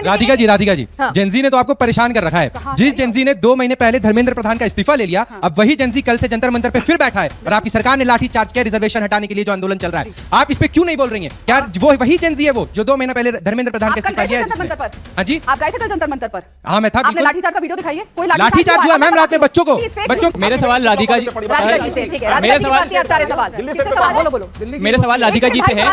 Radhika ji Gen Z ने तो आपको परेशान कर रखा है। जिस जेंजी ने 2 महीने पहले धर्मेंद्र प्रधान का इस्तीफा ले लिया, अब वही जेंजी कल से जंतर मंतर पे फिर बैठा है और आपकी सरकार ने लाठी चार्ज किया रिजर्वेशन हटाने के लिए जो आंदोलन चल रहा है। आप इस पे क्यों नहीं बोल रही हैं? क्या वो वही जेंजी है वो जो 2 महीने पहले धर्मेंद्र प्रधान का इस्तीफा लिया है? हाँ जी, आप गए थे कल जंतर मंतर पर? हाँ मैं था। आपने लाठी चार्ज का वीडियो दिखाई है? कोई लाठी चार्ज हुआ मैम रात में बच्चों को। मेरे सवाल राधिका जी से, ठीक है, मेरे सवाल बोलो। मेरे सवाल राधिका जी से है।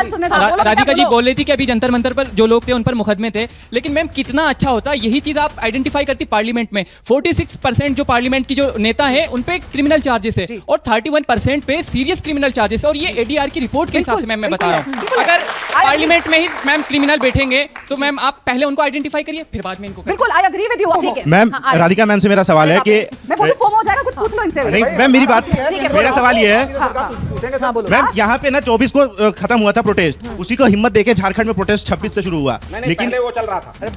राधिका जी बोल रही थी कि अभी जंतर मंतर पर जो लोग थे उन पर मुकदमे थे, लेकिन मैम कितना अच्छा होता यही चीज आप आइडेंटिफाई करती पार्लियामेंट में। 46% जो पार्लियामेंट की जो नेता है उन पे क्रिमिनल चार्जेस है और 31% पे सीरियस क्रिमिनल चार्जेस है। और ये एडीआर की रिपोर्ट के हिसाब से मैम मैं बता रहा हूँ, अगर पार्लियामेंट में ही मैम क्रिमिनल बैठेंगे तो मैम आप पहले उनको आइडेंटिफाई करिए फिर बाद में इनको। बिल्कुल, I agree with you. Ma'am Radhika ma'am से मेरा सवाल है कि मैं बोलूं फोमो हो जाएगा, कुछ पूछ लो इनसे। नहीं मैम मेरी बात, मेरा सवाल ये है मैम, यहाँ पे ना 24 को खत्म हुआ था प्रोटेस्ट, उसी को हिम्मत देके झारखंड में प्रोटेस्ट 26 से शुरू हुआ, लेकिन वो चल रहा था। मैं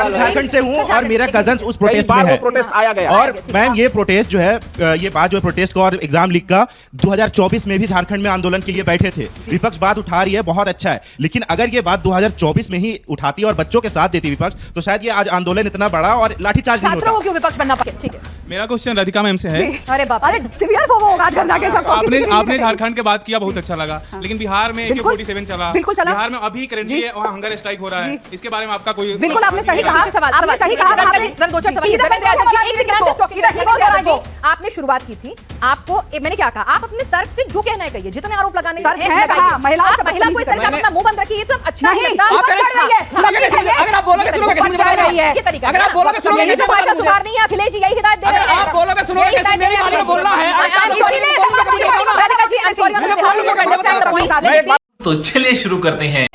झारखंड से हूँ और मेरा कजन उस प्रोटेस्ट में है। प्रोटेस्ट आया गया और मैम ये प्रोटेस्ट जो है, ये बात जो है प्रोटेस्ट का और एग्जाम लीक का, 2024 में भी झारखंड में आंदोलन के लिए बैठे थे। विपक्ष बात उठा रही है, बहुत अच्छा है, लेकिन अगर ये बात 2024 में ही उठाती और बच्चों के साथ देती विपक्ष, तो शायद ये आज आंदोलन इतना बड़ा और लाठीचार्ज नहीं होता। क्यों विपक्ष बनना? ठीक है, मेरा क्वेश्चन राधिका मैम से है। अरे बाप, अरे सिवियर फोमो होगा गंदा के सब। आपने झारखंड के बात किया, बहुत अच्छा लगा, लेकिन बिहार में 47 चला, बिहार में अभी करेंटली वहाँ हंगर स्ट्राइक हो रहा है, इसके बारे में आपका कोई? बिल्कुल आपने सही कहा, आपने सही कहा। आपने शुरुआत की थी, आपको मैंने क्या कहा, आप अपने तर्क से जो कहना है कहिए, जितने आरोप लगाने हैं महिला कोई सरकार अपना मुंह बंद रखी, ये तो अच्छा नहीं लगता। अगर आप बोलोगे सुनोगे, ये तरीका, अगर आप बोलोगे सुनोगे, ये भाषा सुधार नहीं है। अखिलेश जी यही हिदायत दे रहे हैं, आप बोलोगे सुनोगे, मेरी भाषा में बोलना है। तो चलिए शुरू करते हैं।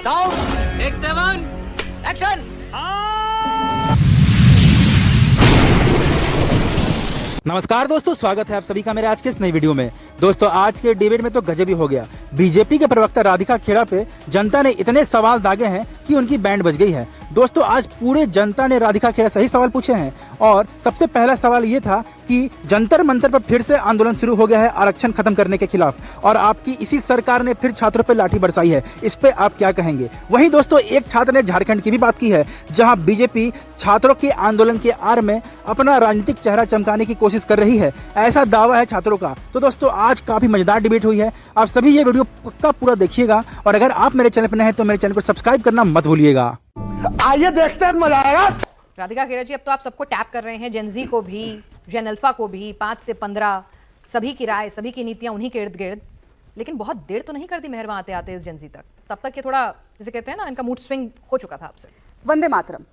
नमस्कार दोस्तों, स्वागत है आप सभी का मेरे आज के इस नई वीडियो में। दोस्तों आज के डिबेट में तो गजब ही हो गया। बीजेपी के प्रवक्ता राधिका खेड़ा पे जनता ने इतने सवाल दागे हैं कि उनकी बैंड बज गई है। दोस्तों आज पूरे जनता ने राधिका खेड़ा सही सवाल पूछे हैं और सबसे पहला सवाल ये था कि जंतर मंतर पर फिर से आंदोलन शुरू हो गया है आरक्षण खत्म करने के खिलाफ और आपकी इसी सरकार ने फिर छात्रों पर लाठी बरसाई है, इस पे आप क्या कहेंगे? वहीं दोस्तों एक छात्र ने झारखंड की भी बात की है, जहां बीजेपी छात्रों के आंदोलन के आड़ में अपना राजनीतिक चेहरा चमकाने की कोशिश कर रही है, ऐसा दावा है छात्रों का। तो दोस्तों आज काफी मजेदार डिबेट हुई है, आप सभी ये वीडियो पक्का पूरा देखिएगा और अगर आप मेरे चैनल पर नए हैं तो मेरे चैनल को सब्सक्राइब करना मत भूलिएगा। आइए देखते हैं, मजा आएगा। राधिका खेड़ा जी, अब तो आप सबको टैप कर रहे हैं, जेनजी को भी, जेन अल्फा को भी, 5 से 15 सभी की राय, सभी की नीतियां उन्हीं के इर्द गिर्द। लेकिन बहुत देर तो नहीं कर दी मेहर वहां आते आते इस जेनजी तक, तब तक ये थोड़ा जिसे कहते हैं ना, इनका मूड स्विंग हो चुका था आपसे। वंदे मातरम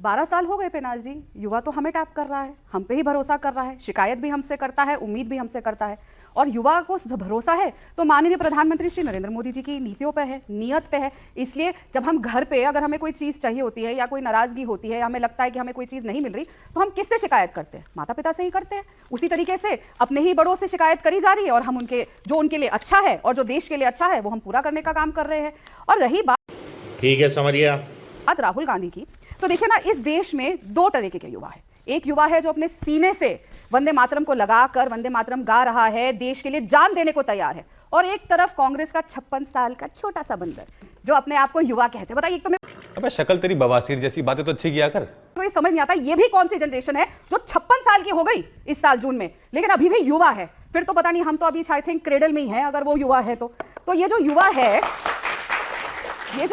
12 साल हो गए पेनाज जी, युवा तो हमें टैप कर रहा है, हम पे ही भरोसा कर रहा है, शिकायत भी हमसे करता है, उम्मीद भी हमसे करता है। और युवा को भरोसा है तो माननीय प्रधानमंत्री श्री नरेंद्र मोदी जी की नीतियों पे है, नियत पे है। इसलिए जब हम घर पे अगर हमें कोई चीज़ चाहिए होती है या कोई नाराजगी होती है या हमें लगता है कि हमें कोई चीज़ नहीं मिल रही, तो हम किससे शिकायत करते हैं? माता पिता से ही करते हैं। उसी तरीके से अपने ही बड़ों से शिकायत करी जा रही है और हम उनके जो उनके लिए अच्छा है और जो देश के लिए अच्छा है वो हम पूरा करने का काम कर रहे हैं। और रही बात, ठीक है समझिए, बात राहुल गांधी की, तो देखिए ना, इस देश में 2 तरीके के युवा है। एक युवा है जो अपने सीने से वंदे मातरम को लगाकर वंदे मातरम गा रहा है, देश के लिए जान देने को तैयार है, और एक तरफ कांग्रेस का 56 साल का छोटा सा बंदर जो अपने आप को युवा कहते हैं। बताइए, तो अबे शक्ल तेरी बवासीर जैसी, बातें तो अच्छी किया कर। तो ये समझ नहीं आता ये भी कौन सी जनरेशन है जो 56 साल की हो गई इस साल जून में, लेकिन अभी भी युवा है। फिर तो पता नहीं, हम तो अभी आई थिंक क्रेडल में ही है अगर वो युवा है तो ये जो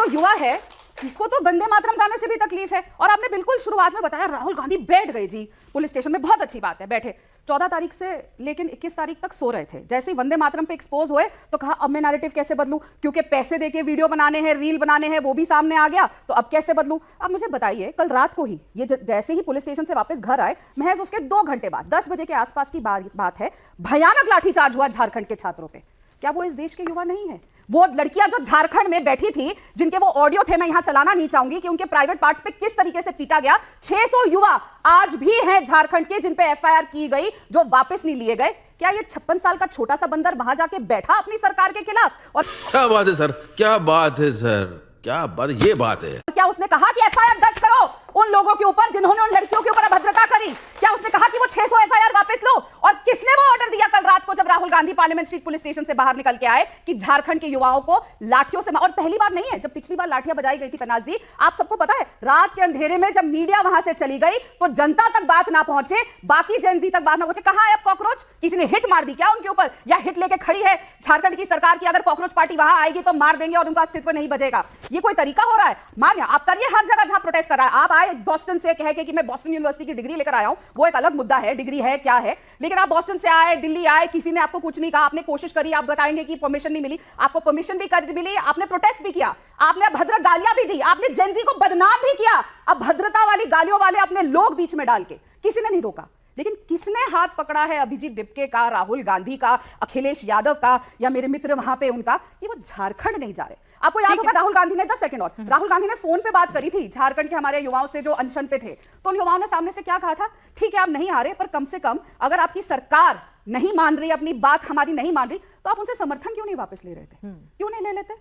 युवा है इसको तो वंदे मातरम गाने से भी तकलीफ है। और आपने बिल्कुल शुरुआत में बताया राहुल गांधी बैठ गए जी पुलिस स्टेशन में, बहुत अच्छी बात है, बैठे 14 तारीख से लेकिन 21 तारीख तक सो रहे थे। जैसे ही वंदे मातरम पे एक्सपोज हुए तो कहा अब मैं नैरेटिव कैसे बदलूं, क्योंकि पैसे देके वीडियो बनाने हैं, रील बनाने हैं, वो भी सामने आ गया, तो अब कैसे बदलूं? अब मुझे बताइए, कल रात को ही ये जैसे ही पुलिस स्टेशन से वापस घर आए, महज उसके 2 घंटे बाद 10 बजे के आसपास की बात है, भयानक लाठीचार्ज हुआ झारखंड के छात्रों पे। क्या वो इस देश के युवा नहीं है? वो लड़कियां जो झारखंड में बैठी थी, जिनके वो ऑडियो थे, मैं यहां चलाना नहीं चाहूंगी कि उनके प्राइवेट पार्ट्स पे किस तरीके से पीटा गया, 600 युवा आज भी हैं झारखंड के जिन पे एफआईआर की गई, जो वापस नहीं लिए गए। क्या ये 56 साल का छोटा सा बंदर वहां जाके बैठा अपनी सरकार के खिलाफ? और क्या बात है सर, क्या बात है सर, क्या बात, ये बात है। क्या उसने कहा कि एफआईआर दर्ज करो उन लोगों के ऊपर जिन्होंने उन लड़कियों के ऊपर अभद्रता करी? क्या उसने कहा कि वो 600 एफआईआर वापस लो? और किसने वो ऑर्डर दिया कल रात को जब Rahul Rahul Gandhi parliament street police station से बाहर निकल के आए कि झारखंड के युवाओं को लाठियों से, और पहली बार नहीं है, जब पिछली बार लाठियां बजाई गई थी फनाज जी, आप सबको पता है, रात के अंधेरे में जब मीडिया वहां से चली गई तो जनता तक बात ना पहुंचे, बाकी जेनजी तक बात ना पहुंचे। कहां है अब कॉकरोच? किसी ने हिट मार दी क्या उनके ऊपर, या हिट लेके खड़ी है झारखंड की सरकार की अगर कॉकरोच पार्टी वहां आएगी तो मार देंगे और उनका अस्तित्व नहीं बचेगा? ये कोई तरीका हो रहा है? मानिए आप करिए हर जगह जहां प्रोटेस्ट कर रहा है। आप आए बॉस्टन से कह के कि मैं बॉस्टन यूनिवर्सिटी की डिग्री लेकर आया हूं, वो एक अलग मुद्दा है, डिग्री है क्या है, लेकिन आप बॉस्टन से आए, दिल्ली आए, किसी ने आपको कुछ नहीं कहा, आपने कोशिश करी, आप बताएंगे कि परमिशन नहीं मिली, आपको परमिशन भी कर मिली, आपने प्रोटेस्ट भी किया, आपने अभद्र गालियां भी दी, आपने जेनजी को बदनाम भी किया, अभद्रता वाली गालियों वाले अपने लोग बीच में डाल के, किसी ने नहीं रोका। लेकिन किसने हाथ पकड़ा है अभिजीत दिपके का, राहुल गांधी का, अखिलेश यादव का, या मेरे मित्र वहां पे उनका? ये वो झारखंड नहीं जा रहे। आपको याद होगा राहुल गांधी ने 10 सेकंड और राहुल गांधी ने फोन पे बात करी थी झारखंड के हमारे युवाओं से जो अनशन पे थे, तो उन युवाओं ने सामने से क्या कहा था? ठीक है आप नहीं आ रहे, पर कम से कम अगर आपकी सरकार नहीं मान रही, अपनी बात हमारी नहीं मान रही, तो आप उनसे समर्थन क्यों नहीं वापस ले रहे थे? क्यों नहीं ले लेते?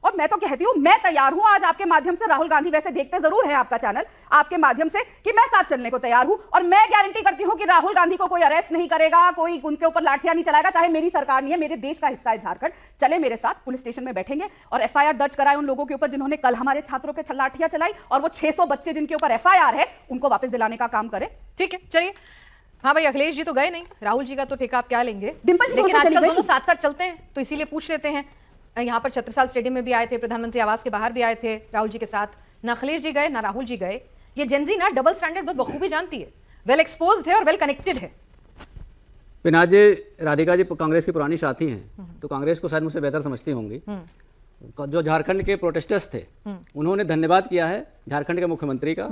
और मैं तो कहती हूं, मैं तैयार हूं आज आपके माध्यम से, राहुल गांधी वैसे देखते जरूर है आपका चैनल, आपके माध्यम से, कि मैं साथ चलने को तैयार हूं, और मैं गारंटी करती हूं कि राहुल गांधी को कोई अरेस्ट नहीं करेगा, कोई उनके ऊपर लाठियां नहीं चलाएगा, चाहे मेरी सरकार नहीं है, मेरे देश का हिस्सा है झारखंड। चले मेरे साथ, पुलिस स्टेशन में बैठेंगे और एफआईआर दर्ज कराए उन लोगों के ऊपर जिन्होंने कल हमारे छात्रों पर लाठियां चलाई, और वो 600 बच्चे जिनके ऊपर एफआईआर है उनको वापस दिलाने का काम करें। ठीक है, चलिए। हाँ भाई, अखिलेश जी तो गए नहीं, राहुल जी का तो ठेका आप क्या लेंगे? डिंपल जी लेकिन आजकल दोनों साथ साथ चलते हैं, तो इसीलिए पूछ लेते हैं। यहाँ पर छत्रसाल स्टेडियम में भी आए थे, प्रधानमंत्री आवास के बाहर भी आए थे राहुल जी के साथ, ना अखिलेश जी गए ना राहुल जी गए। ये जेनजी ना डबल स्टैंडर्ड बहुत बखूबी जानती है, वेल एक्सपोज्ड है और वेल कनेक्टेड है। पिनाज जी, राधिका जी कांग्रेस की पुरानी साथी हैं, तो कांग्रेस को शायद मुझसे बेहतर समझती होंगी। जो झारखंड के प्रोटेस्टर्स थे, उन्होंने धन्यवाद किया है झारखंड के मुख्यमंत्री का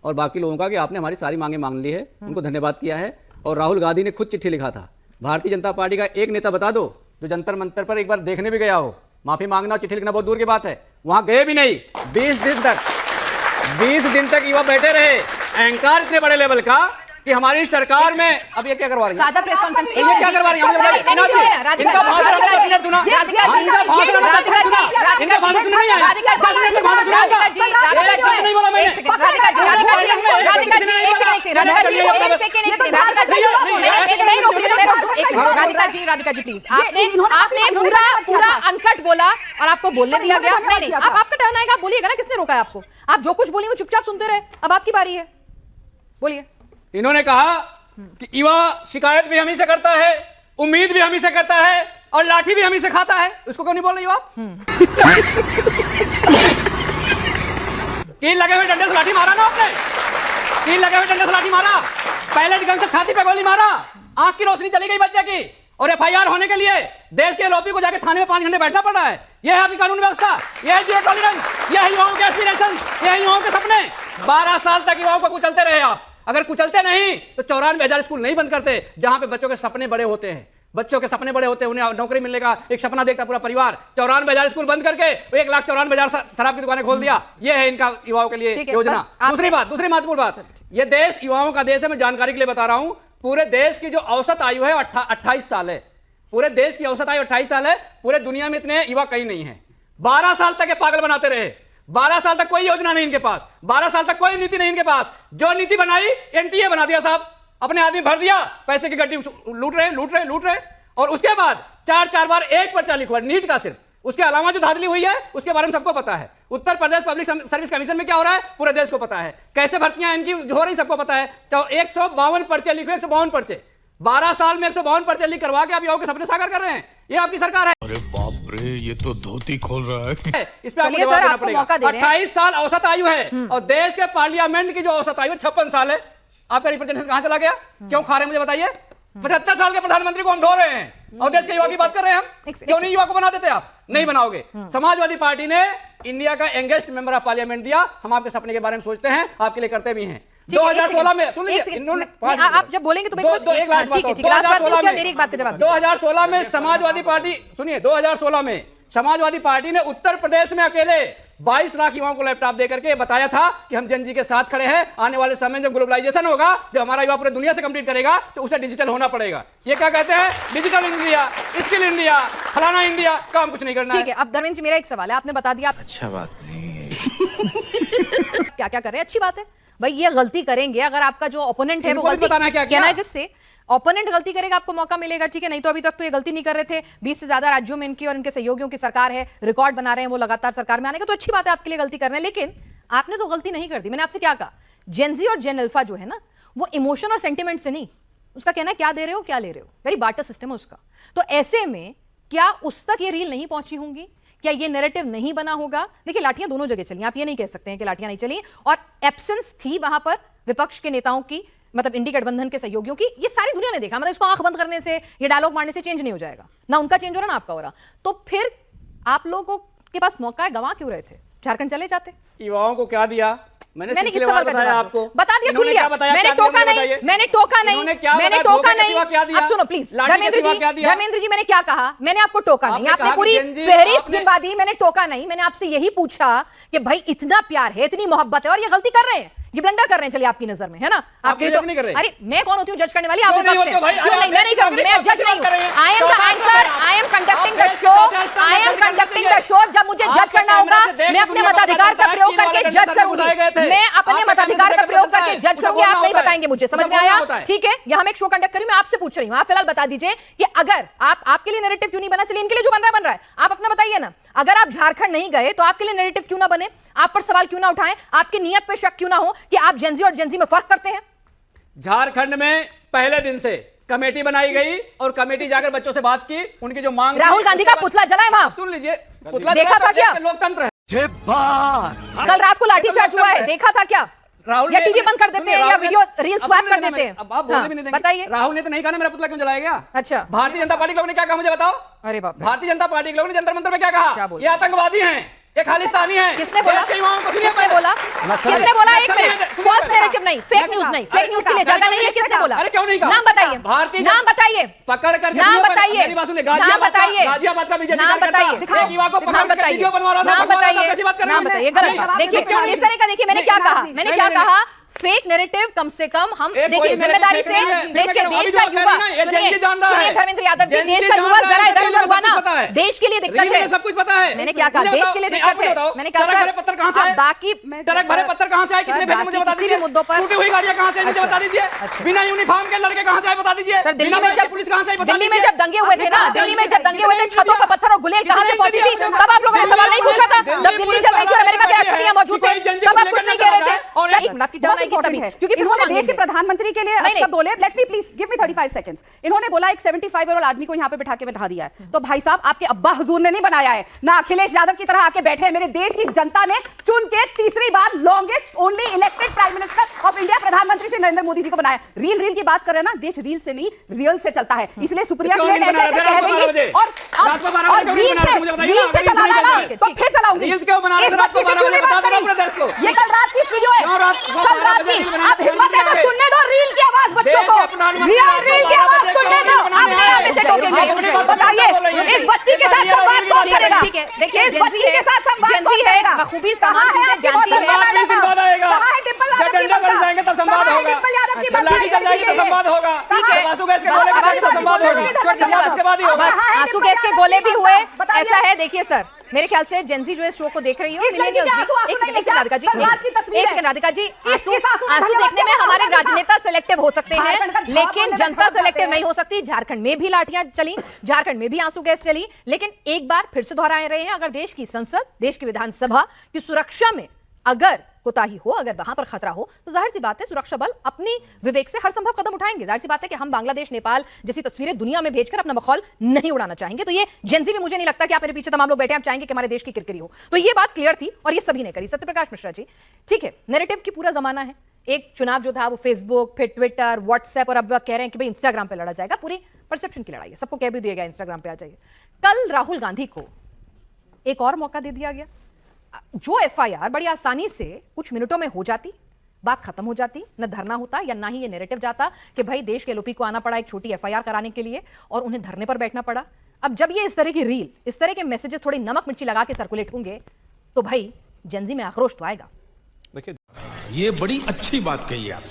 और बाकी लोगों का कि आपने हमारी सारी मांगे मांग ली है, उनको धन्यवाद किया है। और राहुल गांधी ने खुद चिट्ठी लिखा था, भारतीय जनता पार्टी का एक नेता बता दो जो जंतर मंतर पर एक बार देखने भी गया हो। माफी मांगना और चिट्ठी लिखना बहुत दूर की बात है, वहां गए भी नहीं। 20 दिन तक युवा बैठे रहे, अहंकार इतने बड़े लेवल का कि हमारी सरकार में अब ये क्या करवा रही है? साझा प्रेस कॉन्फ्रेंस ये क्या करवा रही है? इनका भाषण सुना, इनका भाषण सुना नहीं आया, नहीं बोला मैंने। राधिका जी प्लीज, आपने पूरा अनकट बोला और आपको बोलने दिया गया नहीं। आप आपका टर्न आएगा, आप बोलिएगा ना, किसने रोका है आपको? आप जो कुछ बोली वो चुपचाप सुनते रहे, अब आपकी बारी है, बोलिए। इन्होंने कहा कि युवा शिकायत भी हम ही से करता है, उम्मीद भी हम ही से करता है और लाठी भी हम ही से खाता है। उसको क्यों नहीं बोल रहे युवा? कील लगे हुए डंडे से लाठी मारा ना आपने, कील लगे हुए डंडे से लाठी मारा, पैलेट गन से छाती पे गोली मारा, आंख की रोशनी चली गई बच्चे की, और एफआईआर होने के लिए देश के एलओपी को जाके थाने में 5 घंटे बैठना पड़ रहा है। यह है आपकी कानून व्यवस्था, यह है जीरो टॉलरेंस, यह है युवाओं के एस्पिरेशन, यह है युवाओं के सपने। 12 साल तक युवाओं को कुचलते रहे आप। अगर कुचलते नहीं तो 94,000 स्कूल नहीं बंद करते, जहां पे बच्चों के सपने बड़े होते हैं। बच्चों के सपने बड़े होते हैं, उन्हें नौकरी मिलने का एक सपना देखता पूरा परिवार। 94,000 स्कूल बंद करके 1,94,000 शराब की दुकानें खोल दिया। यह है इनका युवाओं के लिए योजना। दूसरी महत्वपूर्ण बात, यह देश युवाओं का देश है। मैं जानकारी के लिए बता रहा हूं, पूरे देश की जो औसत आयु है 28 साल है। पूरे देश की औसत आयु 28 साल है। पूरे दुनिया में इतने युवा कहीं नहीं है। 12 साल तक ये पागल बनाते रहे, 12 साल तक कोई योजना नहीं इनके पास, 12 साल तक कोई नीति नहीं इनके पास। जो नीति बनाई एनटीए बना दिया साहब, अपने आदमी भर दिया, पैसे की गड्डी लूट रहे। और उसके बाद 4 बार एक पर्चा लिखवा नीट का सिर्फ, उसके अलावा जो धांधली हुई है उसके बारे में सबको पता है। Uttar Pradesh public service commission में क्या हो रहा है पूरे देश को पता है। कैसे भर्तियां इनकी हो रही सबको पता है। तो 152 पर्चे लिखे, 152 पर्चे 12 साल में 152 पर्चे लिख करवा के आप युवाओं के सपने साकार कर रहे हैं। ये आपकी सरकार है। अरे बाप रे, ये तो धोती खोल रहा है। इस पे आपको जवाब देना पड़ेगा। 28 साल औसत आयु है और देश के पार्लियामेंट की जो औसत आयु 56 साल है। आपका रिप्रेजेंटेशन कहां चला गया? क्यों खा रहे हैं मुझे बताइए? 75 साल के प्रधानमंत्री को हम ढो रहे हैं और देश के युवा की बात कर रहे हैं हम। क्यों नहीं युवा को बना देते? आप नहीं बनाओगे। समाजवादी पार्टी ने इंडिया का यंगेस्ट मेंबर ऑफ पार्लियामेंट दिया। हम आपके सपने के बारे में सोचते हैं, आपके लिए करते भी हैं। 2016 में सुन लीजिए, इन्होंने आप जब बोलेंगे तो एक लास्ट बात, मेरी एक बात का जवाब। 2016 में समाजवादी पार्टी, सुनिए, 2016 में समाजवादी पार्टी ने उत्तर प्रदेश में अकेले 22 लाख युवाओं को लैपटॉप देकर के बताया था कि हम जनजी के साथ खड़े हैं। आने वाले समय जब ग्लोबलाइजेशन होगा, जब हमारा युवा पूरे दुनिया से कंपीट करेगा, तो उसे डिजिटल होना पड़ेगा। ये क्या कहते हैं? डिजिटल इंडिया, स्किल इंडिया, फलाना इंडिया, काम कुछ नहीं करना। ठीक है, अब धर्मेंद्र जी मेरा एक सवाल है, आपने बता दिया। अच्छा बात नहीं है। क्या क्या कर रहे हैं, अच्छी बात है। भाई ये गलती करेंगे, अगर आपका जो ओपोनेंट है वो इनको भी गलती बताना है क्या कहना है किया? जिससे ओपोनेंट गलती करेगा आपको मौका मिलेगा, ठीक है। नहीं तो अभी तक तो ये गलती नहीं कर रहे थे। 20 से ज्यादा राज्यों में इनकी और इनके सहयोगियों की सरकार है, रिकॉर्ड बना रहे हैं वो लगातार सरकार में आने का, तो अच्छी बात है आपके लिए गलती कर रहे हैं। लेकिन आपने तो गलती नहीं कर दी। मैंने आपसे क्या कहा, जेनजी और जेन अल्फा जो है ना, वो इमोशन और सेंटिमेंट से नहीं, उसका कहना है क्या दे रहे हो क्या ले रहे हो, वेरी बार्टर सिस्टम है उसका। तो ऐसे में क्या उस तक ये रील नहीं पहुंची होंगी, क्या ये नैरेटिव नहीं बना होगा? देखिए लाठियां दोनों जगह चली, आप ये नहीं कह सकते हैं कि लाठियां नहीं चली, और एब्सेंस थी वहां पर विपक्ष के नेताओं की, मतलब इंडी गठबंधन के सहयोगियों की। ये सारी दुनिया ने देखा, मतलब इसको आंख बंद करने से, ये डायलॉग मारने से चेंज नहीं हो जाएगा, ना उनका चेंज हो रहा ना आपका हो रहा। तो फिर आप लोगों के पास मौका है, गंवा क्यों रहे थे? झारखंड चले जाते। युवाओं को क्या दिया? मैंने किस सिलसिलेवार सवाल का बताया जवाब आपको, बता दिया, सुन इन्होंने लिया। क्या बताया, मैंने क्या दिया, टोका नहीं, बताइए। मैंने टोका नहीं, इन्होंने क्या मैंने बताया, टोका धोखे के नहीं। सिवा क्या दिया? अब सुनो प्लीज, लाठी के धर्मेंद्र सिवा जी, क्या दिया? धर्मेंद्र जी मैंने क्या कहा? मैंने आपको टोका नहीं, आपने आपने कहा पूरी कि जेनजी फहरिस्त आपने- गिनवा दी, मैंने टोका नहीं। मैंने आपसे यही पूछा कि भाई इतना प्यार है, इतनी मोहब्बत है, और ये गलती कर रहे हैं, ये ब्लंडर कर रहे हैं, चलिए आपकी नजर में, है ना? आपके लिए तो नहीं कर रहे। अरे मैं कौन होती हूँ जज करने वाली? आप क्यों नहीं विपक्ष होते भाई? हैं। क्यों नहीं? मैं नहीं करूंगी, मैं जज नहीं हूँ। I am the anchor, I am conducting the show, I am conducting the show. जब मुझे जज करना होगा मैं अपने मताधिकार का प्रयोग करके जज करूंगी, मैं अपने मताधिकार का प्रयोग करके जज करूंगी। आप नहीं बताएंगे मुझे, समझ में आया? ठीक है, यहाँ मैं एक शो कंडक्ट करूँ, मैं आपसे पूछ रही हूँ, आप फिलहाल बता दीजिए कि अगर आपके लिए नैरेटिव क्यों नहीं बना? चलिए इनके लिए जो बन रहा है आप अपना बताइए ना। अगर आप झारखंड नहीं गए तो आपके लिए नैरेटिव क्यों ना बने? आप पर सवाल क्यों ना उठाएं? आपकी नीयत पे शक क्यों ना हो कि आप जेनजी और जेनजी में फर्क करते हैं? झारखंड में पहले दिन से कमेटी बनाई गई और कमेटी जाकर बच्चों से बात की, उनकी जो मांग राहुल गांधी का पुतला जला है वहां, सुन लीजिए, पुतला देखा था क्या? लोकतंत्र है। कल रात को लाठीचार्ज हुआ है, देखा था क्या? राहुल या टीवी बंद कर देते हैं या वीडियो रील स्वैप कर देते हैं? अब आप बोलने भी नहीं देंगे। बताइए। राहुल ने तो नहीं कहा ना मेरा पुतला क्यों जलाया गया। अच्छा, भारतीय जनता पार्टी के लोगों ने क्या कहा मुझे बताओ? अरे बाप रे। भारतीय जनता पार्टी के लोगों ने जंतर मंतर में क्या क्या कहा? बोल ये आतंकवादी हैं, ये खालिस्तानी हैं। किसने बोला? देश के युवाओं को सुनिए किसने पहले। बोला? किसने बोला? एक मिनट, फॉल्स नैरेटिव नहीं, फेक न्यूज नहीं, फेक न्यूज के लिए जगह नहीं है। किसने बोला? अरे क्यों नहीं कहा? नाम बताइए, भारतीय नाम बताइए, पकड़ करके नाम सुनिए पहले, बताइए, मेरी बात सुनिए। नाम बताइए, गाजियाबाद का बीजेपी नाम कार्यकर्ता बताइए, एक युवा को पकड़ नाम के बताइए, वीडियो बनवा रहा था, नाम बनवा रहा था, बताइए, कैसी बात कर रहे नाम हैं? बताइए। गलत बात। देखिए इस तरह का, देखिए मैंने क्या कहा, मैंने क्या कहा? फेक नैरेटिव कम से कम हम देखिए जिम्मेदारी से देश के देश का युवा, सुनिए धर्मेंद्र यादव जी, देश का युवा जरा इधर उधर हुआ ना, देश के लिए दिक्कत है, सब कुछ पता है। मैंने क्या कहा? देश के लिए दिक्कत है। मैंने कहा सर पत्थर कहां से आए? बाकी ट्रक भरे पत्थर कहां से आए? किसने भेजे मुझे बता दीजिए। मुद्दों पर टूटी हुई गाड़ियां कहां से आई मुझे बता दीजिए। बिना यूनिफॉर्म के लड़के कहां से आए बता दीजिए। सर दिल्ली में जब पुलिस कहां से आई बता दिल्ली में दीजिए। जब दंगे हुए थे ना, दिल्ली में जब दंगे हुए थे, छतों पर पत्थर और गुलेल कहां से पहुंची थी? तब आप लोगों ने सवाल नहीं पूछा था? जब दिल्ली चल रही थी और अमेरिका के राष्ट्रपति यहाँ मौजूद थे, तब आप कुछ नहीं कह रहे थे? सर एक मिनट की टर्न आएगी तभी, क्योंकि फिर इन्होंने देश के प्रधानमंत्री के लिए अच्छा बोले। Let me please give me 35 seconds. इन्होंने बोला एक 75 ईयर ओल्ड आदमी को यहाँ पे बिठा के बैठा दिया है, तो भाई साहब आपके अब्बा हुजूर ने नहीं बनाया है, ना अखिलेश यादव की तरह आके बैठे हैं। मेरे देश की जनता ने चुन के तीसरी बार longest only elected prime minister of India प्रधानमंत्री श्री नरेंद्र मोदी जी को बनाया। रील की बात कर रहे हैं ना, देश रील से नहीं रियल से चलता है, इसलिए सुप्रिया जी ने ऐसे कह देंगी और रील से चलाना ना तो फिर चलाऊंगी। रील्स क्यों बना रहे थे रात को 12 बजे? बता दो पूरे देश को। ये कल रात की वीडियो है, कल रात की। आप हिम्मत है तो सुनने दो रील की आवाज बच्चों को, रील की आवाज सुनने दो। आप यहाँ पे से टोकेंगे, बताइए इस बच्ची के साथ संवाद कौन करेगा? देखिए इस बच्ची के साथ संवाद कौन है, करेगा? बखूबी तमाम चीजें जानती है। संवाद 20 दिन बाद आएगा। कहाँ है डिम्पल जब यादव की डंडा बरस बच्चा? जाएंगे तब संवाद कहाँ है होगा। डिम्पल यादव की जब बच्चा? लाठी चल जाएगी तो संवाद होगा। ठीक है, आंसू गैस के गोले का तो संवाद होगा। संवाद इसके बाद ही होगा। आंसू गैस के गोले भी हुए। ऐसा है, देखिए सर, मेरे ख्याल से जेनजी जो इस शो को देख रही हो, इस लड़की के आंसू एक सेकंड राधिका जी, कल रात की तस्वीर है। राधिका जी, इस आंसू में आंसू धन्यवाद देखने में क्या हमारे होगा? राजनेता सिलेक्टिव हो सकते हैं, झारखंड का झाड़ लेकिन बोलने में जनता झड़ सिलेक्टिव जाते नहीं हैं। हो सकती। झारखंड में भी लाठियां चली, झारखंड में भी आंसू गैस चली, लेकिन एक बार फिर से दोहरा रहे हैं, अगर देश की संसद, देश की विधानसभा की सुरक्षा में अगर कोताही हो, अगर वहां पर खतरा हो, तो जाहिर सी बात है सुरक्षा बल अपनी विवेक से हर संभव कदम उठाएंगे। जाहिर सी बात है कि हम बांग्लादेश, नेपाल जैसी तस्वीरें दुनिया में भेजकर अपना मखौल नहीं उड़ाना चाहेंगे। तो ये जेनजी में मुझे नहीं लगता कि आप मेरे पीछे तमाम लोग बैठे आप चाहेंगे कि हमारे देश की किरकिरी हो। तो ये बात क्लियर थी और ये सभी ने करी। सत्यप्रकाश मिश्रा जी, ठीक है, नैरेटिव की पूरा जमाना है। एक चुनाव जो था वो फेसबुक, फिर ट्विटर, व्हाट्सएप, और अब कह रहे हैं कि भाई इंस्टाग्राम पे लड़ा जाएगा। पूरी परसेप्शन की लड़ाई है, सबको कह भी दिया गया इंस्टाग्राम पे आ जाइए। कल राहुल गांधी को एक और मौका दे दिया गया। जो एफआईआर बड़ी आसानी से कुछ मिनटों में हो जाती, बात खत्म हो जाती, न धरना होता या ना ही ये नैरेटिव जाता कि भाई देश के एलओपी को आना पड़ा एक छोटी एफआईआर कराने के लिए और उन्हें धरने पर बैठना पड़ा। अब जब ये इस तरह की रील, इस तरह के मैसेजेस थोड़ी नमक मिर्ची लगा के सर्कुलेट होंगे, तो भाई जेनजी में आक्रोश तो आएगा। देखिए, ये बड़ी अच्छी बात कही आप।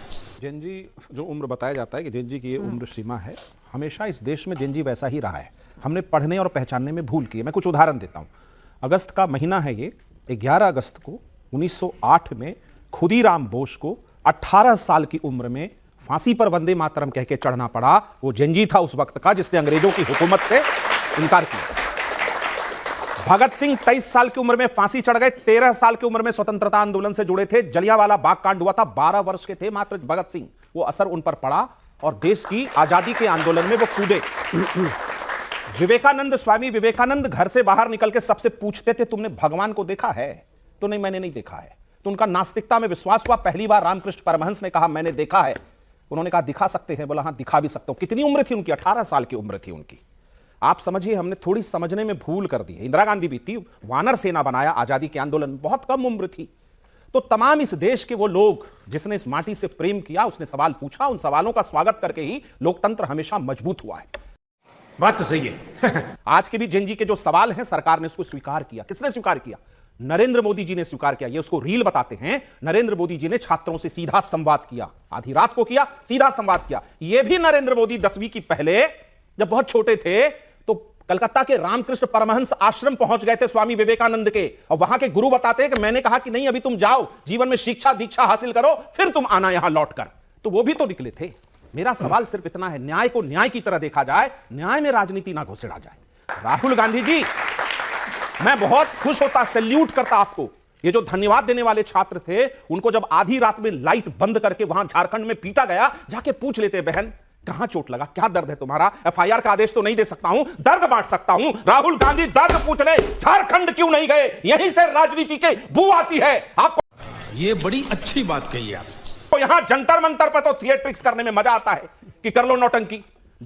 जेनजी जो उम्र बताया जाता है कि जेनजी की ये उम्र सीमा है, हमेशा इस देश में जेनजी वैसा ही रहा है। हमने पढ़ने और पहचानने में भूल की है। मैं कुछ उदाहरण देता हूँ। अगस्त का महीना है ये, 11 अगस्त को 1908 में खुदीराम बोस को 18 साल की उम्र में फांसी पर वंदे मातरम कह के चढ़ना पड़ा, वो जेनजी था उस वक्त का जिसने अंग्रेजों की हुकूमत से इनकार किया। भगत सिंह 23 साल की उम्र में फांसी चढ़ गए, 13 साल की उम्र में स्वतंत्रता आंदोलन से जुड़े थे। जलियांवाला बाग कांड हुआ था, 12 वर्ष के थे मात्र भगत सिंह, वो असर उन पर पड़ा और देश की आजादी के आंदोलन में वो कूदे। विवेकानंद, स्वामी विवेकानंद घर से बाहर निकल के सबसे पूछते थे तुमने भगवान को देखा है? तो नहीं, मैंने नहीं देखा है। तो उनका नास्तिकता में विश्वास हुआ। पहली बार रामकृष्ण परमहंस ने कहा मैंने देखा है। उन्होंने कहा दिखा सकते हैं? बोला हाँ दिखा भी सकता हूं। कितनी उम्र थी उनकी? 18 साल की उम्र थी उनकी। आप समझिए हमने थोड़ी समझने में भूल कर दी है। इंदिरा गांधी भी थी, वानर सेना बनाया आजादी के आंदोलन, बहुत कम उम्र थी। तो तमाम इस देश के वो लोग जिसने इस माटी से प्रेम किया, उसने सवाल पूछा, उन सवालों का स्वागत करके ही लोकतंत्र हमेशा मजबूत हुआ है। बात तो सही है। आज के भी जेनजी के जो सवाल हैं सरकार ने उसको स्वीकार किया। किसने स्वीकार किया? नरेंद्र मोदी जी ने स्वीकार किया। ये उसको रील बताते हैं। नरेंद्र मोदी जी ने छात्रों से सीधा संवाद किया, आधी रात को किया, सीधा संवाद किया। ये भी नरेंद्र मोदी 10वीं की पहले जब बहुत छोटे थे तो कलकत्ता के रामकृष्ण परमहंस आश्रम पहुंच गए थे स्वामी विवेकानंद के, और वहां के गुरु बताते हैं कि मैंने कहा कि नहीं अभी तुम जाओ, जीवन में शिक्षा दीक्षा हासिल करो, फिर तुम आना यहां लौट कर। तो वो भी तो निकले थे। मेरा सवाल सिर्फ इतना है, न्याय को न्याय की तरह देखा जाए, न्याय में राजनीति ना घुसेड़ा जाए। राहुल गांधी जी, मैं बहुत खुश होता, सैल्यूट करता आपको। ये जो धन्यवाद देने वाले छात्र थे, उनको जब आधी रात में लाइट बंद करके वहां झारखंड में पीटा गया, जाके पूछ लेते बहन कहां चोट लगा, क्या दर्द है तुम्हारा? एफआईआर का आदेश तो नहीं दे सकता हूं, दर्द बांट सकता हूं। राहुल गांधी दर्द पूछ ले, झारखंड क्यों नहीं गए? यहीं से राजनीति के बू आती है आपको। ये बड़ी अच्छी बात कही आप। तो यहां जंतर मंतर पर तो थिएट्रिक्स करने में मजा आता है कि कर लो नौटंकी।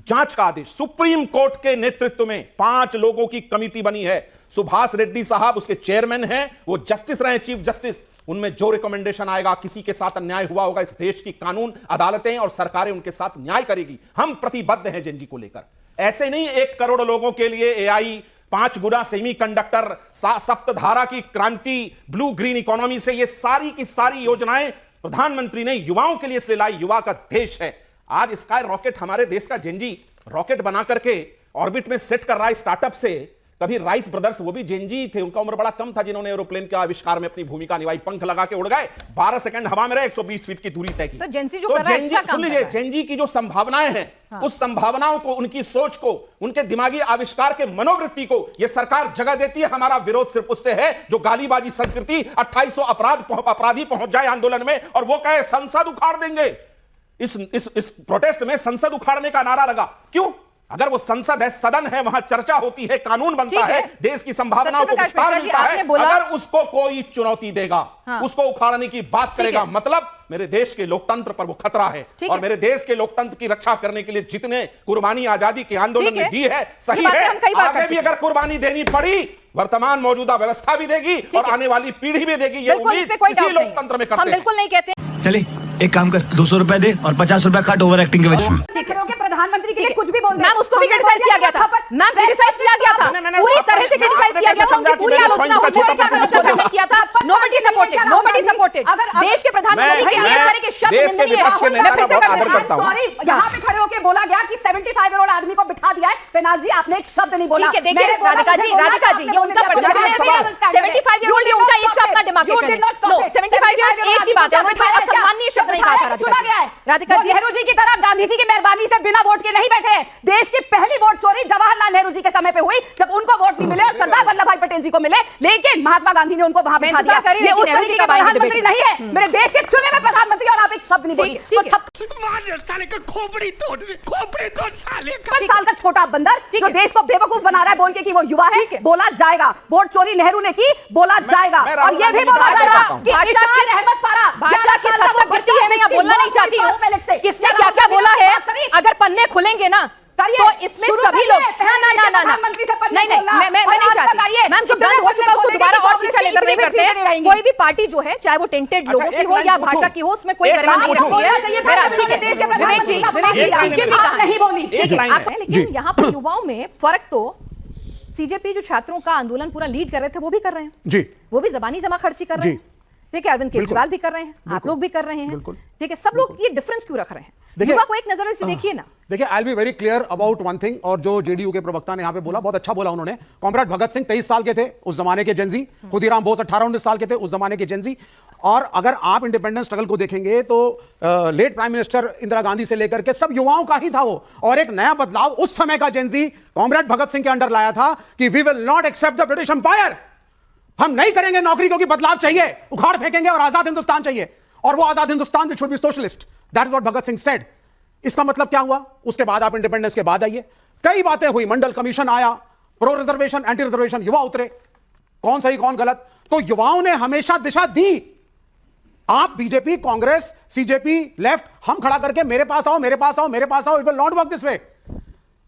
जांच का आदेश, सुप्रीम कोर्ट के नेतृत्व में 5 लोगों की कमिटी बनी है। सुभाष रेड्डी साहब उसके चेयरमैन हैं, वो जस्टिस रहे, चीफ जस्टिस। उनमें जो रिकमेंडेशन आएगा, किसी के साथ अन्याय हुआ होगा, इस देश की कानून अदालतें और सरकारें उनके साथ न्याय करेगी। हम प्रतिबद्ध हैं जेनजी को लेकर। ऐसे नहीं 1 करोड़ लोगों के लिए एआई, 5 गुना सेमीकंडक्टर, सप्तधारा की क्रांति, ब्लू ग्रीन इकोनॉमी से ये सारी की सारी योजनाएं प्रधानमंत्री ने युवाओं के लिए इसलिए लाई। युवा का देश है। आज स्काई रॉकेट हमारे देश का जेनजी रॉकेट बना करके ऑर्बिट में सेट कर रहा है स्टार्टअप से। कभी राइट ब्रदर्स, वो भी जेनजी थे, उनका उम्र बड़ा कम था, जिन्होंने एरोप्लेन के आविष्कार में अपनी भूमिका निभाई। पंख लगा के उड़ गए, 12 सेकंड हवा में रहे, 120 फीट की दूरी तय की। जेनजी जो कर रहा है, अच्छा काम सुन लीजिए, जेनजी की जो संभावनाएं हैं, हाँ। उस संभावनाओं को, उनकी सोच को, उनके दिमागी आविष्कार के मनोवृत्ति को ये सरकार जगह देती है। हमारा विरोध सिर्फ उससे है जो गालीबाजी संस्कृति, 2800 अपराधी पहुंच जाए आंदोलन में और वो कहे संसद उखाड़ देंगे। इस प्रोटेस्ट में संसद उखाड़ने का नारा लगा। क्यों? अगर वो संसद है, सदन है, वहां चर्चा होती है, कानून बनता है, देश की संभावनाओं को विस्तार मिलता है। अगर उसको कोई चुनौती देगा, हाँ। उसको उखाड़ने की बात करेगा, मतलब मेरे देश के लोकतंत्र पर वो खतरा है। और मेरे देश के लोकतंत्र की रक्षा करने के लिए जितने कुर्बानी आजादी के आंदोलन में दी है, सही है। आगे भी अगर कुर्बानी देनी पड़ी, वर्तमान मौजूदा व्यवस्था भी देगी और आने वाली पीढ़ी भी देगी। ये उम्मीद इसी लोकतंत्र में करते हैं। हम बिल्कुल नहीं कहते। चले एक काम कर, 200 रुपए दे और 50 रुपए काट ओवर एक्टिंग के वजह से। ठीक है, प्रधानमंत्री के लिए कुछ भी बोल, मैम उसको भी क्रिटिसाइज किया गया था। मैम क्रिटिसाइज किया गया था, पूरी तरह से क्रिटिसाइज किया गया था, उनकी पूरी आलोचना हुई, खंडन किया था। Nobody supported, nobody supported. देश के प्रधानमंत्री के इस तरह के शब्द निंदनीय है। मैं फिर से सॉरी, यहाँ पे खड़े होकर बोला गया कि 75 ईयर ओल्ड आदमी को बिठा दिया है। बेनाज जी, आपने एक शब्द नहीं बोला। ठीक है, देखिए राधिका जी, ये उनका पर्सनल 75 ईयर ओल्ड, ये उनका एज का अपना डिमार्केशन है। नो, 75 ईयर्स एज की बात है, उन्होंने कोई असम्माननीय शब्द नहीं कहा था। राधिका जी, नेहरू जी की तरह गांधी जी की मेहरबानी से बिना वोट के नहीं बैठे। देश की पहली वोट चोरी जवाहरलाल नेहरू जी के समय पे हुई, जब उनको वोट नहीं मिले और सरदार वल्लभ भाई पटेल जी को मिले, लेकिन महात्मा गांधी ने उनको वहां बिठा दिया। ये उस तरीके का प्रधानमंत्री नहीं है, मेरे देश के चुने हुए प्रधानमंत्री, और आप एक शब्द नहीं बोली। खोपड़ी तोड़ साले का। 5 साल का छोटा बंदर जो देश को बेवकूफ बना रहा है बोल के कि वो युवा है, बोला जाएगा। वोट चोरी नेहरू ने की, बोला जाएगा। और ये भी बोला जाएगा कि इशार अहमद पारा भाषा की सत्ता गिरती है। मैं यहाँ बोलना नहीं चाहती हूँ किसने क्या क्या बोला है। अगर पन्ने खुलेंगे ना तो इसमें सभी लोग नहीं, मैं नहीं चाहती। मैम जो बंद हो चुका उसको दोबारा और शिक्षा लेकर नहीं करते हैं। कोई भी पार्टी जो है, चाहे वो टेंटेड लोगों की हो या भाषा की हो, उसमें कोई गरिमा नहीं रखती है। विवेक जी बीजेपी का नहीं बोली, ठीक है आप हैं, लेकिन यहाँ पर युवाओं में फर्क तो सीजेपी जो छात्रों का आंदोलन पूरा लीड कर रहे थे वो भी कर रहे हैं जी, वो भी जबानी जमा खर्ची कर रहे हैं। ठीक है, अरविंद केजरीवाल भी कर रहे हैं, आप लोग भी कर रहे हैं। ठीक है, सब लोग ये डिफरेंस क्यों रख रहे हैं? युवा को एक नजर से देखिए ना। देखिए, I will be very clear about one thing, और जो जेडीयू के प्रवक्ता ने यहां पे बोला, बहुत अच्छा बोला उन्होंने। कॉमरेड भगत सिंह 23 साल के थे उस जमाने के जेनजी, खुदीराम बोस 18-19 साल के थे उस जमाने के जेनजी। और अगर आप इंडिपेंडेंस स्ट्रगल को देखेंगे तो late prime minister Indira Gandhi से लेकर के सब युवाओं का ही था वो। और एक नया बदलाव उस समय का जेनजी कॉमरेड भगत सिंह के अंडर लाया था कि we will not accept the British empire. हम नहीं करेंगे नौकरी, क्योंकि बदलाव चाहिए, उखाड़ फेंकेंगे और आजाद हिंदुस्तान चाहिए, और वो आजाद Hindustan which should be socialist. That is what Bhagat Singh said. इसका मतलब क्या हुआ? उसके बाद आप इंडिपेंडेंस के बाद आइए, कई बातें हुई, मंडल कमीशन आया, प्रो रिजर्वेशन, एंटी रिजर्वेशन, युवा उतरे, कौन सही कौन गलत, तो युवाओं ने हमेशा दिशा दी। आप बीजेपी, कांग्रेस, सीजेपी, लेफ्ट, हम खड़ा करके मेरे पास आओ, मेरे पास आओ, मेरे पास आओ, it will not work this way.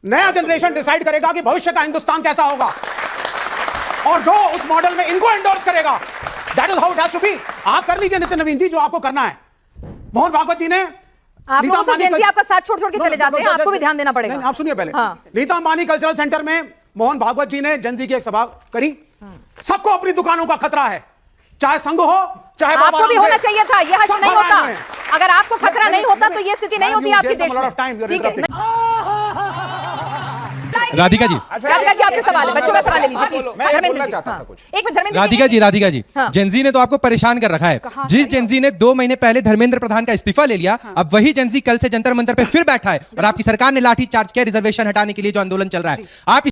नया जनरेशन डिसाइड करेगा कि भविष्य का हिंदुस्तान कैसा होगा, और जो उस मॉडल में इनको एंडोर्स करेगा, that is how it has to be. आप कर लीजिए नितिन नवीन जी जो आपको करना है। मोहन भागवत जी ने आपका साथ छोड़ के चले जाते हैं, आपको भी ध्यान देना पड़ेगा। आप सुनिए पहले। नीता अंबानी कल्चरल सेंटर में मोहन भागवत जी ने जनजी की एक सभा करी। सबको अपनी दुकानों का खतरा है, चाहे संघ हो चाहे आपको भी होना चाहिए था, यह हश्र नहीं होता। अगर आपको खतरा नहीं होता तो यह स्थिति नहीं होती आपके देश में। ठीक है राधिका जी, आपसे सवाल है, बच्चों का सवाल ले लीजिए प्लीज। धर्मेंद्र जी, एक मिनट धर्मेंद्र। राधिका जी, जेनजी ने तो आपको परेशान कर रखा है। जिस जेनजी ने 2 महीने पहले धर्मेंद्र प्रधान का इस्तीफा ले लिया, अब वही जेनजी कल से जंतर मंतर पे फिर बैठा है, और आपकी सरकार ने लाठी चार्ज किया रिजर्वेशन हटाने के लिए जो आंदोलन चल रहा है। आप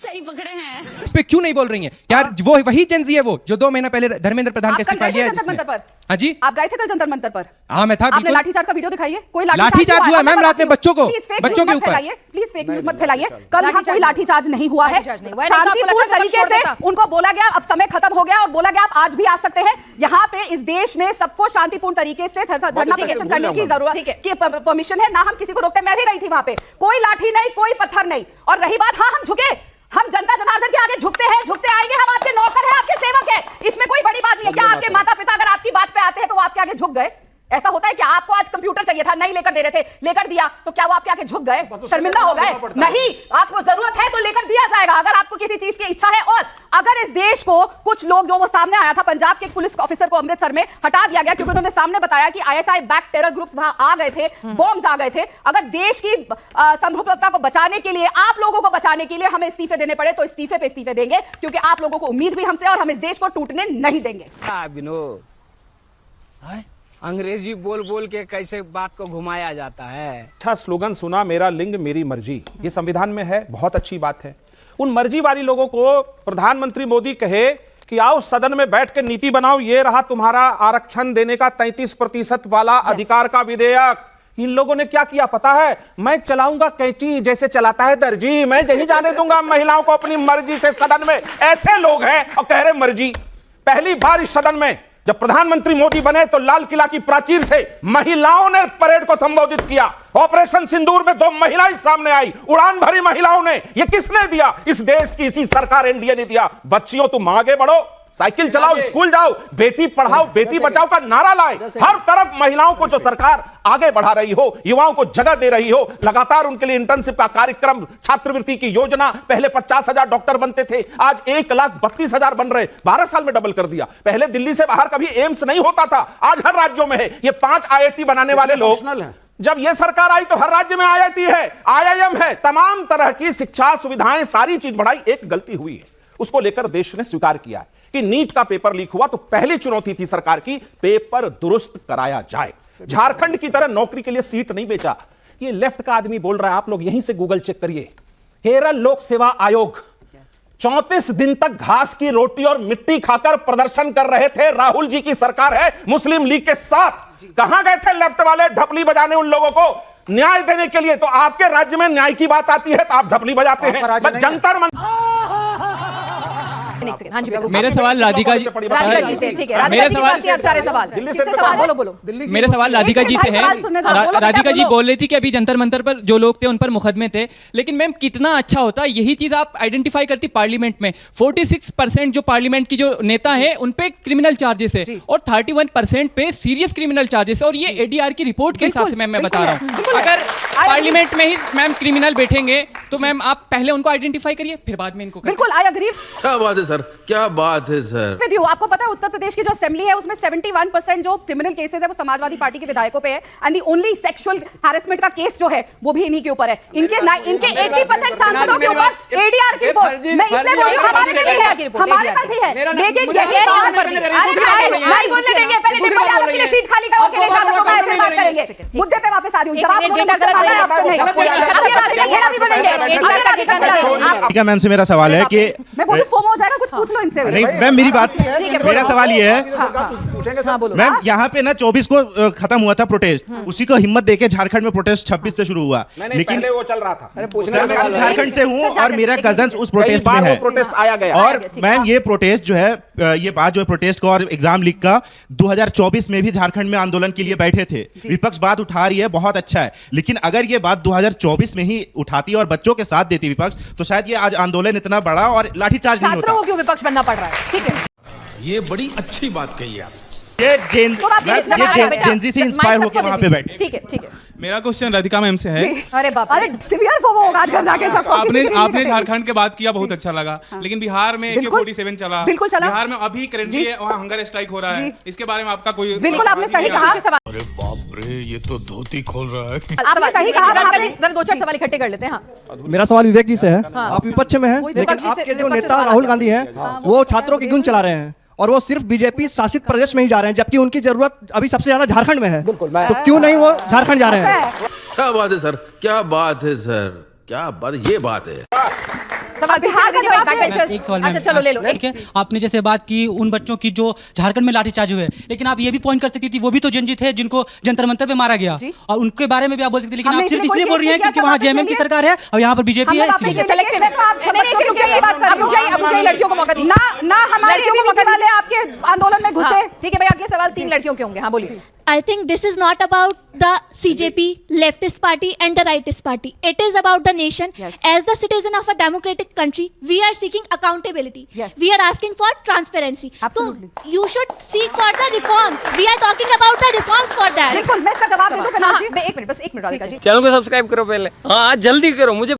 सही पकड़े हैं, इस पे क्यों नहीं बोल रही हैं? क्या वो वही जेनजी है वो जो 2 महीने पहले धर्मेंद्र प्रधान का इस्तीफा लिया है? हाँ जी, आप गए थे कल जंतर मंतर पर? हाँ मैं था। आपने लाठीचार्ज का वीडियो दिखाइए। कोई लाठीचार्ज हुआ मैम रात में बच्चों के ऊपर। प्लीज फेक न्यूज मत फैलाइए। कल यहाँ कोई लाठीचार्ज नहीं हुआ है, शांतिपूर्ण तरीके से उनको बोला गया अब समय खत्म हो गया, और बोला गया आप आज भी आ सकते हैं। यहाँ पे इस देश में सबको शांतिपूर्ण तरीके से धरना प्रदर्शन करने की जरूरत की परमिशन है ना, हम किसी को रोकते। मैं भी गई थी वहां पे, कोई लाठी नहीं, कोई पत्थर नहीं। और रही बात, हाँ हम झुके, हम जनता जनार्दन के आगे झुकते हैं, झुकते आएंगे, हम आपके नौकर हैं, आपके सेवक हैं, इसमें कोई बड़ी बात नहीं है। क्या आपके माता पिता अगर आपकी बात पे आते हैं तो वो आपके आगे झुक गए? ऐसा होता है कि आपको आज कंप्यूटर चाहिए था, नहीं लेकर दे रहे थे, लेकर दिया, तो क्या वो आपके आगे झुक गए, शर्मिंदा हो गए? नहीं, आपको जरूरत है तो लेकर दिया जाएगा अगर आपको किसी चीज की इच्छा है। और अगर इस देश को कुछ लोग, जो वो सामने आया था, पंजाब के एक पुलिस ऑफिसर को अमृतसर में हटा दिया गया क्योंकि उन्होंने सामने बताया कि आईएसआई बैक टेरर ग्रुप्स वहां आ गए थे, बॉम्ब्स आ गए थे। अगर देश की संप्रभुता को बचाने के लिए, आप लोगों को बचाने के लिए हमें इस्तीफे देने पड़े तो इस्तीफे पे इस्तीफे देंगे, क्योंकि आप लोगों को उम्मीद भी हमसे, और हम इस देश को टूटने नहीं देंगे। अंग्रेजी बोल बोल के कैसे बात को घुमाया जाता है। अच्छा स्लोगन सुना, मेरा लिंग मेरी मर्जी, ये संविधान में है, बहुत अच्छी बात है। उन मर्जी वाली लोगों को प्रधानमंत्री मोदी कहे कि आओ सदन में बैठ के नीति बनाओ, ये रहा तुम्हारा आरक्षण देने का 33% वाला अधिकार का विधेयक। इन लोगों ने क्या किया पता है? मैं चलाऊंगा कैंची जैसे चलाता है दर्जी, मैं यही जाने दूंगा महिलाओं को अपनी मर्जी से सदन में। ऐसे लोग हैं और कह रहे मर्जी। पहली बार इस सदन में जब प्रधानमंत्री मोदी बने तो लाल किला की प्राचीर से महिलाओं ने परेड को संबोधित किया। ऑपरेशन सिंदूर में 2 महिलाएं सामने आई, उड़ान भरी महिलाओं ने। ये किसने दिया? इस देश की इसी सरकार एनडीए ने दिया। बच्चियों तुम आगे बढ़ो, साइकिल चलाओ, स्कूल जाओ, बेटी पढ़ाओ बेटी बचाओ का नारा लाए। हर तरफ महिलाओं को जो सरकार आगे बढ़ा रही हो, युवाओं को जगह दे रही हो, लगातार उनके लिए इंटर्नशिप का कार्यक्रम, छात्रवृत्ति की योजना। पहले 50,000 डॉक्टर बनते थे, आज 1,32,000 बन रहे, 12 साल में डबल कर दिया। पहले दिल्ली से बाहर कभी एम्स नहीं होता था, आज हर राज्यों में है। ये 5 IIT बनाने वाले लोग, जब ये सरकार आई तो हर राज्य में IIT है, IIM है, तमाम तरह की शिक्षा सुविधाएं, सारी चीज बढ़ाई। एक गलती हुई है, उसको लेकर देश ने स्वीकार किया है कि नीट का पेपर लीक हुआ तो पहली चुनौती थी सरकार की, पेपर दुरुस्त कराया जाए। झारखंड की तरह नौकरी के लिए सीट नहीं बेचा। ये लेफ्ट का आदमी बोल रहा है, आप लोग यहीं से गूगल चेक करिए। केरल लोक सेवा आयोग 34 दिन तक घास की रोटी और मिट्टी खाकर प्रदर्शन कर रहे थे। राहुल जी की सरकार है मुस्लिम लीग के साथ। कहां गए थे लेफ्ट वाले ढपली बजाने उन लोगों को न्याय देने के लिए? तो आपके राज्य में न्याय की बात आती है तो आप ढपली बजाते हैं। जंतर मेरा सवाल राधिका जी से, ठीक है, मेरे सवाल बोलो। मेरा सवाल राधिका जी से है। राधिका जी बोल रही थी कि अभी जंतर मंतर पर जो लोग थे उन पर मुकदमे थे, लेकिन मैम कितना अच्छा होता यही चीज आप आइडेंटिफाई करती पार्लियामेंट में। 46% जो पार्लियामेंट की जो नेता है उन पे क्रिमिनल चार्जेस है और 31% पे सीरियस क्रिमिनल चार्जेस है। और ये ADR की रिपोर्ट के हिसाब से मैम मैं बता रहा हूँ। अगर पार्लियामेंट में ही मैम क्रिमिनल बैठेंगे तो मैम आप पहले उनको आइडेंटिफाई करिए, फिर बाद में इनको। बिल्कुल, आई एग्री। क्या बात है सर, क्या बात है सर। विद यू, आपको पता है उत्तर प्रदेश की जो असेंबली है उसमें 71% जो क्रिमिनल केसेस है वो समाजवादी पार्टी के विधायकों पे है, and the only sexual harassment का केस जो है वो भी इन्हीं के ऊपर है। इनके 80% सांसदों के ऊपर एडीआर की रिपोर्ट, मैं इसलिए बोल रही हूं हमारे में भी है, हमारे पास भी है, लेकिन नहीं बोलने देंगे। पहले डिम्पल यादव के लिए सीट खाली करो, अखिलेश यादव को फिर बात करेंगे। मुद्दे पे वापस आ रही हूं, जवाब मुझे मुझसे मांगना है, आपसे नहीं। राधिका मैम से मेरा सवाल है कि मैं बोलूं फोमो हो जाएगा, कुछ पूछ लो इनसे। नहीं मैम, मेरी बात, मेरा सवाल ये है मैम, यहाँ पे ना 24 को खत्म हुआ था प्रोटेस्ट, उसी को हिम्मत देके झारखंड में प्रोटेस्ट 26 से शुरू हुआ, लेकिन वो चल रहा था। सर मैं झारखंड से हूँ और मेरा कजन उस प्रोटेस्ट में है, प्रोटेस्ट आया गया। और मैम ये प्रोटेस्ट जो है, ये बात जो है प्रोटेस्ट का और एग्जाम लीक का 2024 में भी झारखंड में आंदोलन के लिए बैठे थे। विपक्ष बात उठा रही है, बहुत अच्छा है, लेकिन अगर ये बात 2024 में ही उठाती और बच्चों के साथ देती विपक्ष, तो शायद ये आज आंदोलन इतना बड़ा और लाठीचार्ज नहीं होता। छात्रों को क्यों विपक्ष बनना पड़ रहा है? ठीक है, ये बड़ी अच्छी बात कही आप। ये जेनजी से इंस्पायर होकर वहां पे बैठे। ठीक है, ठीक है। मेरा क्वेश्चन राधिका मैम से है। अरे बाप, अरे सिवियर फोमो होगा आज करना के सबको। आपने झारखंड के बात किया, बहुत अच्छा लगा, लेकिन बिहार में AK-47 चला, बिल्कुल चला। बिहार में अभी करेंटली वहाँ हंगर स्ट्राइक हो रहा है, इसके बारे में आपका कोई? बिल्कुल आपने सही कहा। अरे बाप रे, ये तो धोती खोल रहा है। आपने सही कहा। दो चार सवाल इकट्ठे कर लेते हैं। मेरा सवाल विवेक जी से है। आप विपक्ष में हैं, लेकिन आपके जो नेता राहुल गांधी हैं वो छात्रों की गूंज चला रहे हैं और वो सिर्फ बीजेपी शासित प्रदेश में ही जा रहे हैं, जबकि उनकी जरूरत अभी सबसे ज्यादा झारखंड में है। तो क्यों नहीं वो झारखंड जा रहे हैं? क्या बात है सर, क्या बात है सर, क्या बात, ये बात है। सवाल बिहार का जवाब है। एक सवाल अच्छा चलो ले लो। ठीक है, आपने जैसे बात की उन बच्चों की जो झारखंड में लाठीचार्ज हुए, लेकिन आप ये भी पॉइंट कर सकती थी वो भी तो जनजी थे जिनको जंतर मंतर पे मारा गया, और उनके बारे में भी आप बोल सकते, लेकिन आप सिर्फ इसलिए बोल रही हैं क्योंकि वहाँ JMM की सरकार है और यहाँ पर बीजेपी है, इसलिए। लड़कियों को मौका दीजिए ना हमारे वाले आपके आंदोलन में घुसे। ठीक है भाई, अगले सवाल 3 लड़कियों के होंगे। हाँ बोलिए। I think this is not about the CJP, leftist party and the rightist party. It is about the nation. Yes. As the citizen of a democratic country, we are seeking accountability. Yes. We are asking for transparency. Absolutely. So you should seek for the reforms. We are talking about the reforms for that. बिल्कुल, मैं इसका जवाब दे दूं। एक minute, बस एक minute Radhika ji. Channel को subscribe करो पहले, हाँ जल्दी करो, मुझे